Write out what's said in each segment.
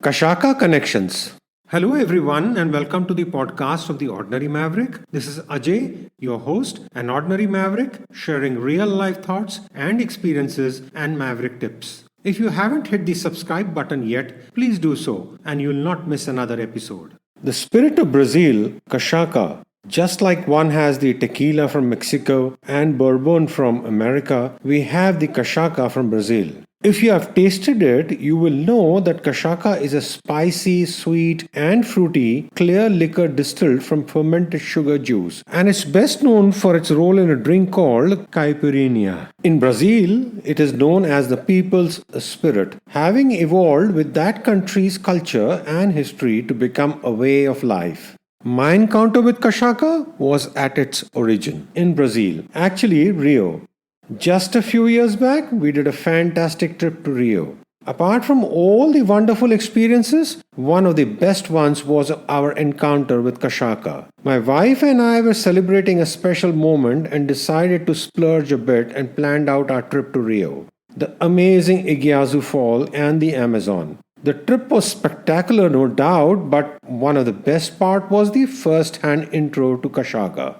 Cachaca Connections. Hello, everyone, and welcome to the podcast of The Ordinary Maverick. This is Ajay, your host, an ordinary maverick, sharing real life thoughts and experiences and maverick tips. If you haven't hit the subscribe button yet, please do so, and you'll not miss another episode. The spirit of Brazil, Cachaca, just like one has the tequila from Mexico and bourbon from America, we have the Cachaca from Brazil. If you have tasted it, you will know that Cachaca is a spicy, sweet, and fruity clear liquor distilled from fermented sugar juice, and it's best known for its role in a drink called Caipirinha. In Brazil, it is known as the people's spirit, having evolved with that country's culture and history to become a way of life. My encounter with Cachaca was at its origin in Brazil, actually Rio. Just a few years back, we did a fantastic trip to Rio. Apart from all the wonderful experiences, one of the best ones was our encounter with Cachaca. My wife and I were celebrating a special moment and decided to splurge a bit and planned out our trip to Rio, the amazing Iguazu Fall and the Amazon. The trip was spectacular, no doubt, but one of the best part was the first-hand intro to Cachaca.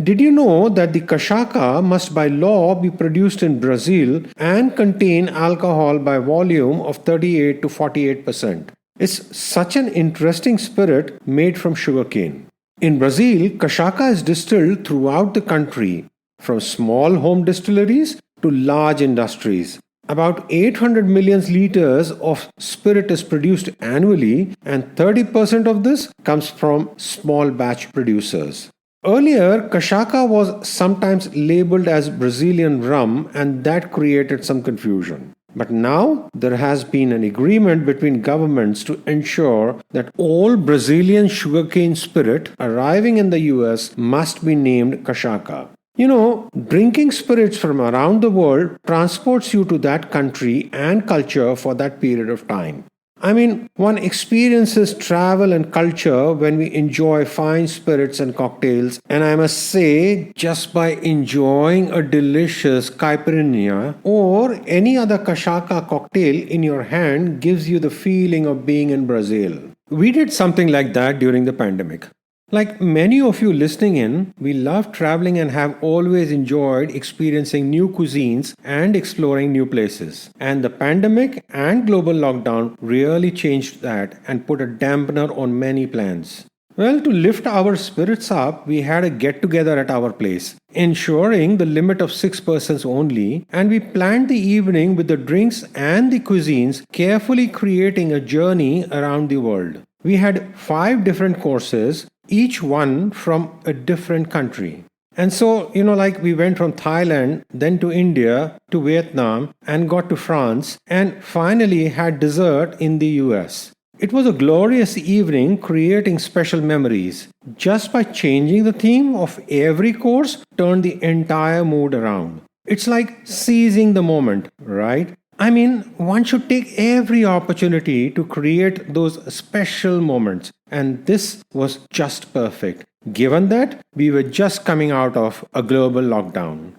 Did you know that the Cachaca must by law be produced in Brazil and contain alcohol by volume of 38 to 48%? It's such an interesting spirit made from sugarcane. In Brazil, Cachaca is distilled throughout the country, from small home distilleries to large industries. About 800 million liters of spirit is produced annually, and 30% of this comes from small batch producers. Earlier, Cachaca was sometimes labeled as Brazilian rum, and that created some confusion. But now, there has been an agreement between governments to ensure that all Brazilian sugarcane spirit arriving in the US must be named Cachaca. You know, drinking spirits from around the world transports you to that country and culture for that period of time. I mean, one experiences travel and culture when we enjoy fine spirits and cocktails, and I must say, just by enjoying a delicious Caipirinha or any other Cachaca cocktail in your hand gives you the feeling of being in Brazil. We did something like that during the pandemic. Like many of you listening in, we love traveling and have always enjoyed experiencing new cuisines and exploring new places. And the pandemic and global lockdown really changed that and put a dampener on many plans. Well, to lift our spirits up, we had a get together at our place, ensuring the limit of 6 persons only, and we planned the evening with the drinks and the cuisines, carefully creating a journey around the world. We had 5 different courses, each one from a different country. And so, like we went from Thailand, then to India, to Vietnam, and got to France, and finally had dessert in the US. It was a glorious evening creating special memories. Just by changing the theme of every course turned the entire mood around. It's like seizing the moment, right? I mean, one should take every opportunity to create those special moments, and this was just perfect, given that we were just coming out of a global lockdown.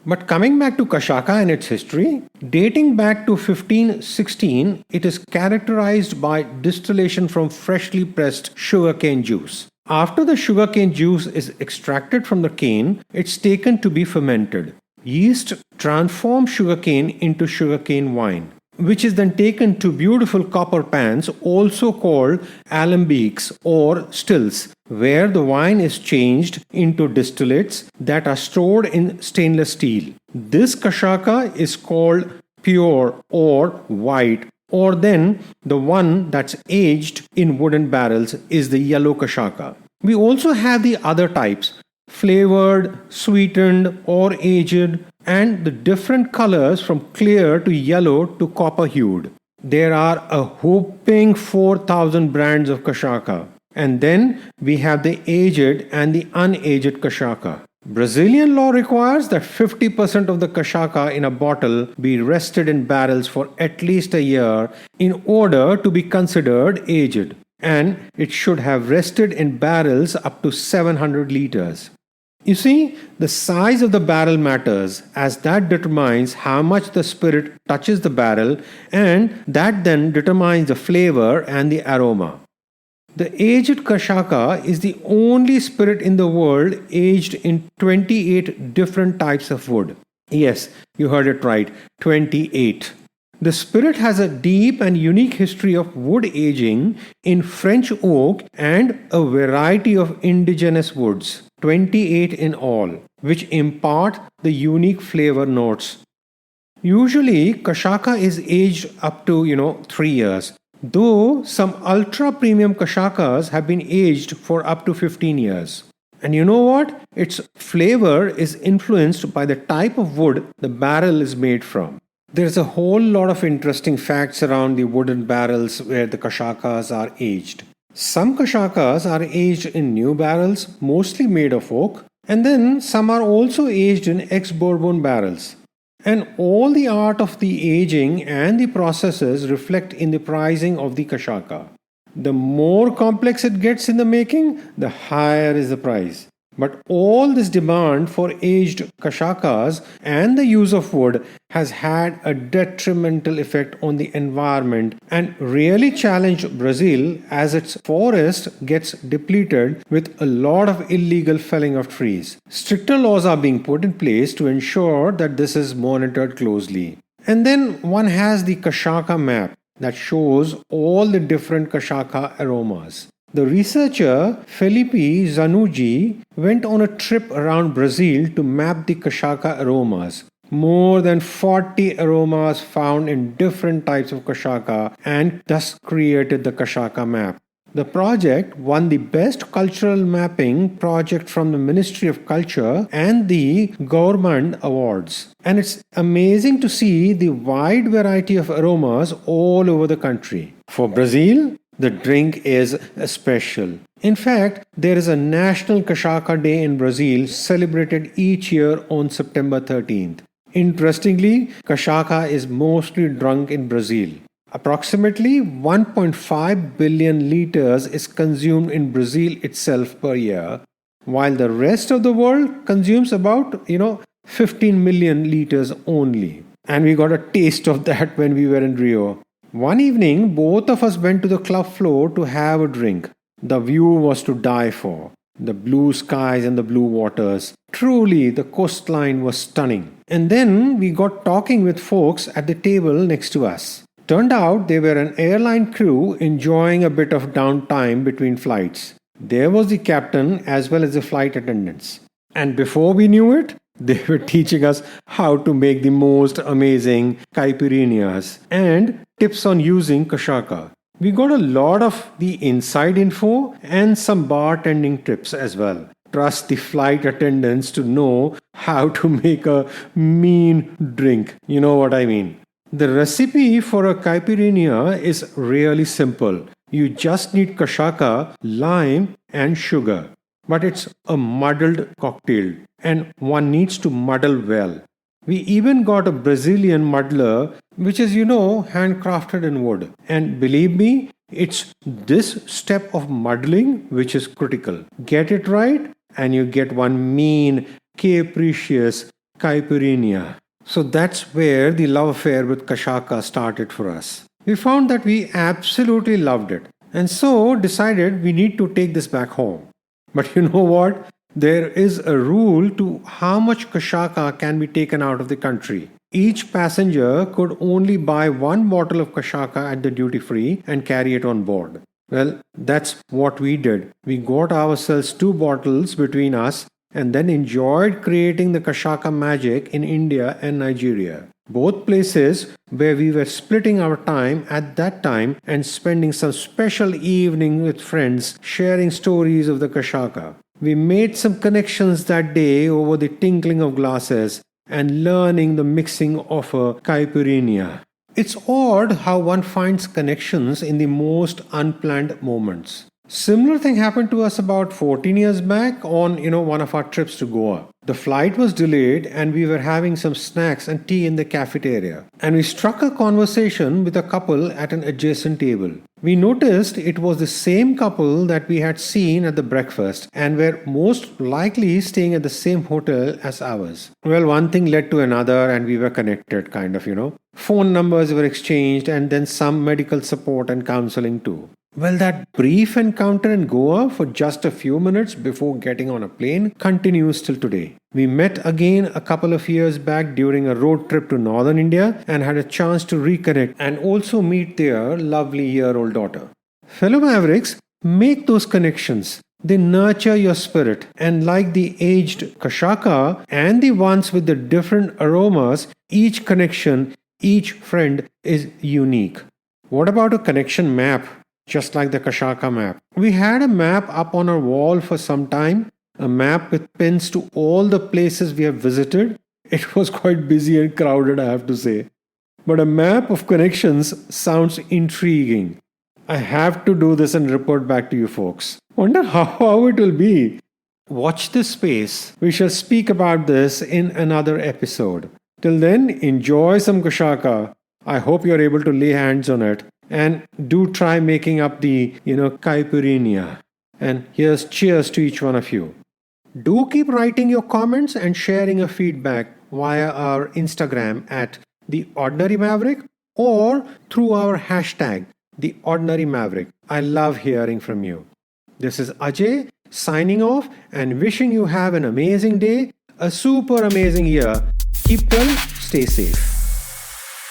But coming back to Cachaca and its history, dating back to 1516, it is characterized by distillation from freshly pressed sugarcane juice. After the sugarcane juice is extracted from the cane, it's taken to be fermented. Yeast transforms sugarcane into sugarcane wine, which is then taken to beautiful copper pans, also called alembics or stills, where the wine is changed into distillates that are stored in stainless steel. This Cachaca is called pure or white, or then the one that's aged in wooden barrels is the yellow Cachaca. We also have the other types, flavored, sweetened, or aged, and the different colors from clear to yellow to copper hued. There are a whopping 4,000 brands of Cachaca. And then we have the aged and the unaged Cachaca. Brazilian law requires that 50% of the Cachaca in a bottle be rested in barrels for at least a year in order to be considered aged. And it should have rested in barrels up to 700 liters. You see, the size of the barrel matters, as that determines how much the spirit touches the barrel, and that then determines the flavor and the aroma. The aged Cachaca is the only spirit in the world aged in 28 different types of wood. Yes, you heard it right, 28. The spirit has a deep and unique history of wood aging in French oak and a variety of indigenous woods, 28 in all, which impart the unique flavor notes. Usually, Cachaca is aged up to 3 years, though some ultra premium Cachacas have been aged for up to 15 years. And you know what? Its flavor is influenced by the type of wood the barrel is made from. There's a whole lot of interesting facts around the wooden barrels where the Cachacas are aged. Some Cachacas are aged in new barrels, mostly made of oak, and then some are also aged in ex-bourbon barrels. And all the art of the aging and the processes reflect in the pricing of the Cachaca. The more complex it gets in the making, the higher is the price. But all this demand for aged Cachacas and the use of wood has had a detrimental effect on the environment and really challenged Brazil as its forest gets depleted with a lot of illegal felling of trees. Stricter laws are being put in place to ensure that this is monitored closely. And then one has the Cachaca map that shows all the different Cachaca aromas. The researcher Felipe Zanucci went on a trip around Brazil to map the Cachaca aromas. More than 40 aromas found in different types of Cachaca, and thus created the Cachaca map. The project won the Best Cultural Mapping Project from the Ministry of Culture and the Government Awards. And it's amazing to see the wide variety of aromas all over the country. For Brazil, the drink is special. In fact, there is a National Cachaca Day in Brazil celebrated each year on September 13th. Interestingly, Cachaca is mostly drunk in Brazil. Approximately 1.5 billion liters is consumed in Brazil itself per year, while the rest of the world consumes about 15 million liters only. And we got a taste of that when we were in Rio. One evening, both of us went to the club floor to have a drink. The view was to die for. The blue skies and the blue waters. Truly, the coastline was stunning. And then we got talking with folks at the table next to us. Turned out they were an airline crew enjoying a bit of downtime between flights. There was the captain as well as the flight attendants. And before we knew it, they were teaching us how to make the most amazing Caipirinhas and tips on using Cachaca. We got a lot of the inside info and some bartending tips as well. Trust the flight attendants to know how to make a mean drink. You know what I mean. The recipe for a Caipirinha is really simple. You just need Cachaca, lime and sugar. But it's a muddled cocktail and one needs to muddle well. We even got a Brazilian muddler which is handcrafted in wood. And believe me, it's this step of muddling which is critical. Get it right and you get one mean, capricious Caipirinha. So that's where the love affair with Cachaca started for us. We found that we absolutely loved it and so decided we need to take this back home. But you know what? There is a rule to how much Cachaca can be taken out of the country. Each passenger could only buy one bottle of Cachaca at the duty free and carry it on board. Well, that's what we did. We got ourselves 2 bottles between us and then enjoyed creating the Cachaca magic in India and Nigeria. Both places where we were splitting our time at that time and spending some special evening with friends sharing stories of the Cachaca. We made some connections that day over the tinkling of glasses and learning the mixing of a Caipirinha. It's odd how one finds connections in the most unplanned moments. Similar thing happened to us about 14 years back on one of our trips to Goa. The flight was delayed and we were having some snacks and tea in the cafeteria. And we struck a conversation with a couple at an adjacent table. We noticed it was the same couple that we had seen at the breakfast and were most likely staying at the same hotel as ours. Well, one thing led to another and we were connected, kind of. Phone numbers were exchanged and then some medical support and counseling too. Well, that brief encounter in Goa for just a few minutes before getting on a plane continues till today. We met again a couple of years back during a road trip to northern India and had a chance to reconnect and also meet their lovely year-old daughter. Fellow Mavericks, make those connections. They nurture your spirit, and like the aged Cachaca and the ones with the different aromas, each connection, each friend is unique. What about a connection map? Just like the Cachaca map. We had a map up on our wall for some time, a map with pins to all the places we have visited. It was quite busy and crowded, I have to say. But a map of connections sounds intriguing. I have to do this and report back to you folks. Wonder how it will be. Watch this space. We shall speak about this in another episode. Till then, enjoy some Cachaca. I hope you're able to lay hands on it. And do try making up the, Caipirinha. And here's cheers to each one of you. Do keep writing your comments and sharing your feedback via our Instagram at The Ordinary Maverick or through our hashtag, The Ordinary Maverick. I love hearing from you. This is Ajay signing off and wishing you have an amazing day, a super amazing year. Keep well, stay safe.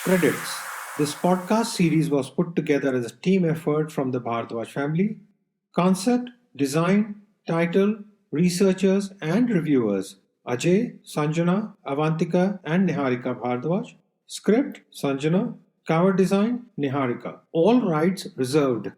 Credits. This podcast series was put together as a team effort from the Bhardwaj family. Concept, design, title, researchers and reviewers Ajay, Sanjana, Avantika and Niharika Bhardwaj. Script, Sanjana. Cover design, Niharika. All rights reserved.